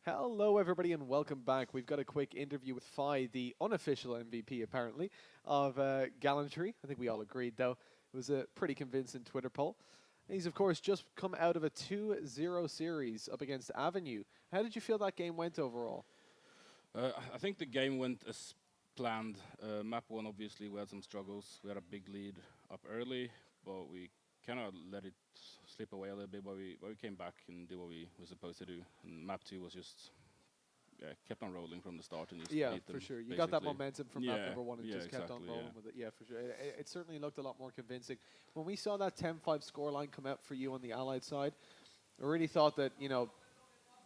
Hello, everybody, and welcome back. We've got a quick interview with Phaai, the unofficial MVP, apparently, of Gallantry. I think we all agreed, though. It was a pretty convincing Twitter poll. He's, of course, just come out of a 2-0 series up against Avenue. How did you feel that game went overall? I think the game went as planned. Map 1, obviously, we had some struggles. We had a big lead up early, but we kind of let it slip away a little bit, but we came back and did what we were supposed to do. And Map 2 was just kept on rolling from the start and just Yeah, beat them, for sure. You basically. got that momentum from map number 1 and Yeah, just kept on exactly, rolling yeah. with it. Yeah, for sure. It certainly looked a lot more convincing. When we saw that 10-5 scoreline come out for you on the Allied side, I really thought that,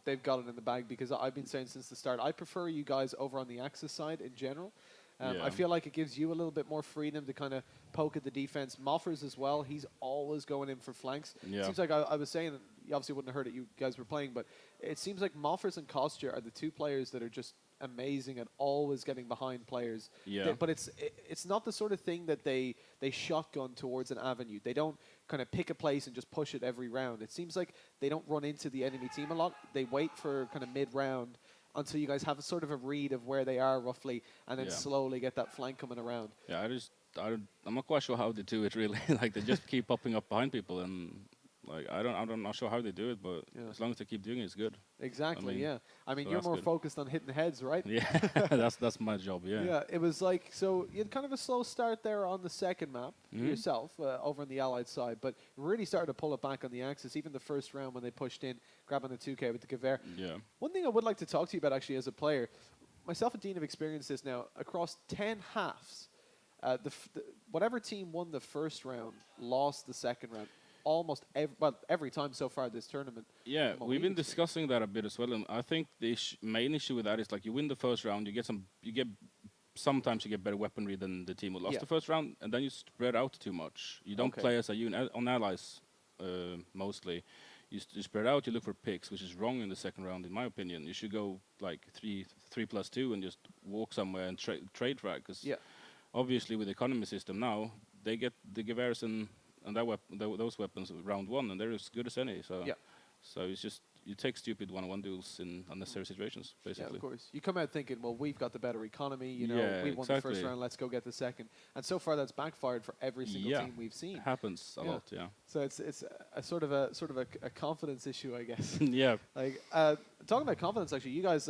they've got it in the bag because I've been saying since the start, I prefer you guys over on the Axis side in general. I Yeah. feel like it gives you a little bit more freedom to kind of poke at the defense. Moffers as well, he's always going in for flanks. Yeah. Seems like I was saying, you obviously wouldn't have heard it, you guys were playing, but it seems like Moffers and Kostya are the two players that are just amazing at always getting behind players. Yeah. But it's not the sort of thing that they shotgun towards an avenue. They don't kind of pick a place and just push it every round. It seems like they don't run into the enemy team a lot. They wait for kind of mid-round until you guys have a sort of a read of where they are roughly, and then Yeah. slowly get that flank coming around. Yeah, I'm not quite sure how they do it really. Like they just keep popping up behind people, and like I'm not sure how they do it, but Yeah. as long as they keep doing it, it's good. Exactly, mean, yeah. I mean, so you're that's more good. focused on hitting heads, right? Yeah, that's my job. Yeah. Yeah, it was like, so you had kind of a slow start there on the second map yourself over on the Allied side, but really started to pull it back on the Axis, even the first round when they pushed in, grabbing the 2K with the Gewehr. Yeah. One thing I would like to talk to you about actually as a player, myself and Dean have experienced this now across 10 halves. Whatever team won the first round lost the second round almost every time so far this tournament. Yeah, From what we've been we've discussing that a bit as well, and I think the main issue with that is like you win the first round, sometimes you get better weaponry than the team who lost Yeah. the first round, and then you spread out too much. You don't Okay. play as a unit on allies mostly. You spread out. You look for picks, which is wrong in the second round, in my opinion. You should go like 3+2 and just walk somewhere and trade frag. Because Yeah. obviously with the economy system now, they get the Gewehrs and those weapons round 1, and they're as good as any. So Yeah. so it's just you take stupid one-on-one duels in unnecessary situations, Yeah, basically. of course. You come out thinking, well, we've got the better economy, Yeah, we won the first exactly. round, let's go get the second. And so far that's backfired for every single Yeah. team we've seen. It happens a Yeah. lot, yeah. So it's a sort of a confidence issue, I guess. Yeah. Like talking about confidence, actually, you guys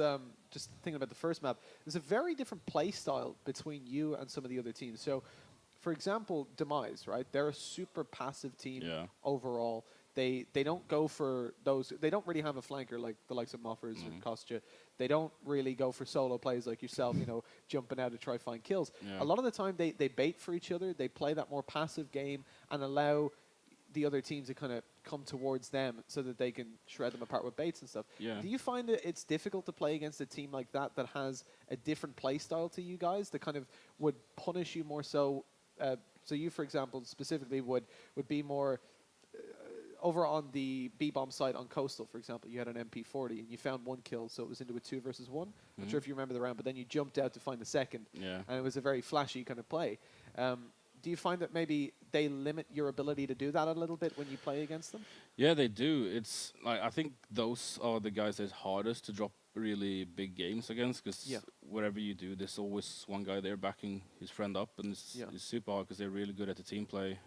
just thinking about the first map. There's a very different play style between you and some of the other teams. So, for example, Demise, right? They're a super passive team Yeah. overall. They don't go for those. They don't really have a flanker like the likes of Moffers or Kostya. They don't really go for solo plays like yourself, jumping out to try find kills. Yeah. A lot of the time they bait for each other. They play that more passive game and allow the other teams to kind of come towards them so that they can shred them apart with baits and stuff. Yeah. Do you find that it's difficult to play against a team like that that has a different play style to you guys that kind of would punish you more so? So you, for example, specifically would be more over on the B-bomb side on Coastal, for example. You had an MP40 and you found one kill, so it was into a 2 versus 1. I'm not sure if you remember the round, but then you jumped out to find the second, Yeah. and it was a very flashy kind of play. Do you find that maybe they limit your ability to do that a little bit when you play against them? Yeah, they do. It's like I think those are the guys that's hardest to drop really big games against, because Yeah. whatever you do, there's always one guy there backing his friend up, and it's super hard because they're really good at the team play.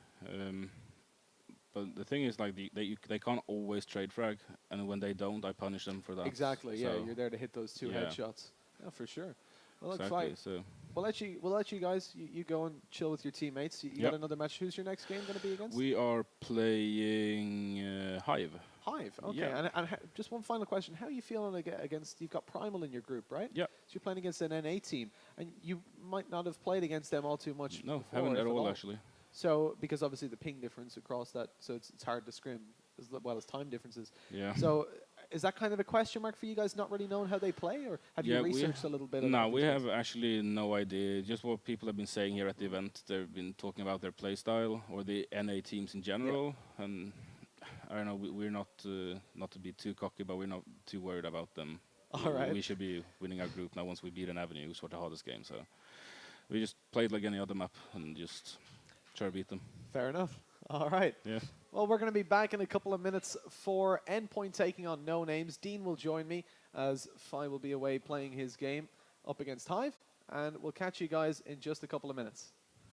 But the thing is, like, they can't always trade frag, and when they don't, I punish them for that. Exactly, yeah. So, You're there to hit those two yeah. headshots. Yeah, for sure. Well, look, exactly. fine. So We'll let you guys, you go and chill with your teammates. You got another match. Who's your next game going to be against? we are playing Hive. Hive, okay. Yeah. And just one final question. How are you feeling against, you've got Primal in your group, right? Yeah. So you're playing against an NA team, and you might not have played against them all too much No, before, haven't if at all actually. So, because obviously the ping difference across that, so it's hard to scrim, as well as time differences. Yeah. So, is that kind of a question mark for you guys, not really knowing how they play, or have you researched a little bit? No, about we these have guys? actually no idea. Just what people have been saying here at the event. They've been talking about their play style or the NA teams in general, and I don't know. We're not to be too cocky, but we're not too worried about them. All right. We should be winning our group now once we beat an Avenue, which was the hardest game. So we just played like any other map and just try to beat them. Fair enough. All right. Yeah. Well, we're going to be back in a couple of minutes for Endpoint taking on No Names. Dean will join me as Phaai will be away playing his game up against Hive. And we'll catch you guys in just a couple of minutes.